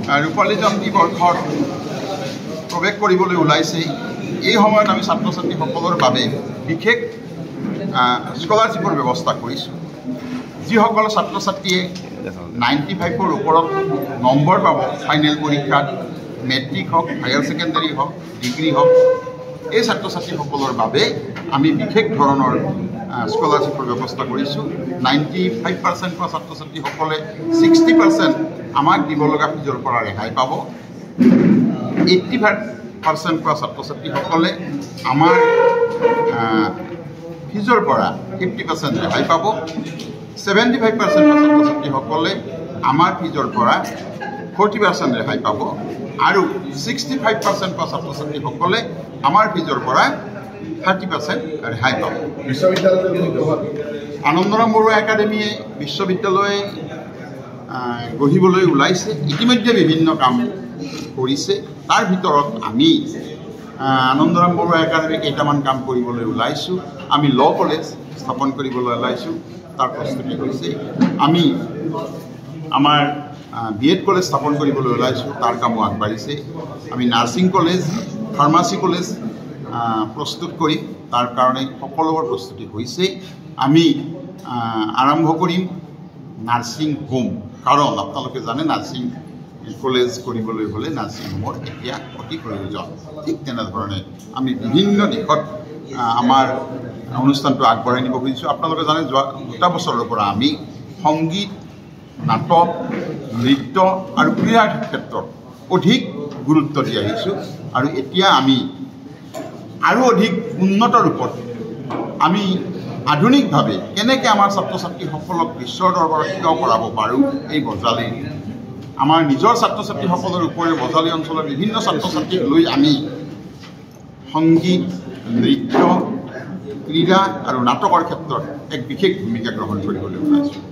ৰূপালী জয়ন্তী বৰ্ষত প্ৰৱেশ কৰিবলৈ ওলাইছে। এই সময়ত আমি ছাত্ৰ ছাত্ৰীসকলৰ বাবে বিশেষ স্কলাৰশ্বিপৰ ব্যৱস্থা কৰিছোঁ। যিসকল ছাত্ৰ ছাত্ৰীয়ে 95ৰ ওপৰত নম্বৰ পাব ফাইনেল পৰীক্ষাত, মেট্ৰিক হওক, হায়াৰ ছেকেণ্ডাৰী হওক, ডিগ্ৰী হওক, এই ছাত্ৰ ছাত্ৰীসকলৰ বাবে আমি বিশেষ ধৰণৰ স্কলাৰশ্বিপৰ ব্যৱস্থা কৰিছোঁ। 95% পোৱা ছাত্ৰ ছাত্ৰীসকলে 60% আমাক দিব লগা ফিজৰ পৰা ৰেহাই পাব। 85% পোৱা ছাত্ৰ ছাত্ৰীসকলে আমাৰ ফিজৰ পৰা 50% ৰেহাই পাব। 75% পোৱা ছাত্ৰ ছাত্ৰীসকলে আমাৰ ফিজৰ পৰা 40% ৰেহাই পাব। আৰু 65% পোৱা ছাত্ৰ ছাত্ৰীসকলে আমাৰ ফিজৰ পৰা 30% ৰেহাই পাব। আনন্দৰাম বৰুৱা একাডেমীয়ে বিশ্ববিদ্যালয় গঢ়িবলৈ ওলাইছে। ইতিমধ্যে বিভিন্ন কাম কৰিছে। তাৰ ভিতৰত আমি আনন্দৰাম বৰুৱা একাডেমী কেইটামান কাম কৰিবলৈ ওলাইছোঁ। আমি ল' কলেজ স্থাপন কৰিবলৈ ওলাইছোঁ, তাৰ প্ৰস্তুতি হৈছে। আমি আমাৰ BEd কলেজ স্থাপন কৰিবলৈ ওলাইছোঁ, তাৰ কামো আগবাঢ়িছে। আমি নাৰ্ছিং কলেজ, ফাৰ্মাচী কলেজ প্ৰস্তুত কৰিম, তাৰ কাৰণে সকলোবোৰ প্ৰস্তুতি হৈছে। আমি আৰম্ভ কৰিম নাৰ্ছিং হোম, কাৰণ আপোনালোকে জানে নাৰ্ছিং কলেজ কৰিবলৈ হ'লে নাৰ্ছিং হোমৰ এতিয়া অতি প্ৰয়োজন। ঠিক তেনেধৰণে আমি বিভিন্ন দিশত আমাৰ অনুষ্ঠানটো আগবঢ়াই নিব খুজিছোঁ। আপোনালোকে জানে যোৱা 2 বছৰৰ পৰা আমি সংগীত, নাটক, নৃত্য আৰু ক্ৰীড়াৰ ক্ষেত্ৰত অধিক গুৰুত্ব দি আহিছোঁ। আৰু এতিয়া আমি আৰু অধিক উন্নত ৰূপত আমি আধুনিকভাৱে কেনেকৈ আমাৰ ছাত্ৰ ছাত্ৰীসকলক বিশ্বৰ দৰবাৰত থিয় কৰাব পাৰোঁ, এই বজালি আমাৰ নিজৰ ছাত্ৰ ছাত্ৰীসকলৰ উপৰিও বজালি অঞ্চলৰ বিভিন্ন ছাত্ৰ ছাত্ৰীক লৈ আমি সংগীত, নৃত্য, ক্ৰীড়া আৰু নাটকৰ ক্ষেত্ৰত এক বিশেষ ভূমিকা গ্ৰহণ কৰিবলৈ ওলাইছোঁ।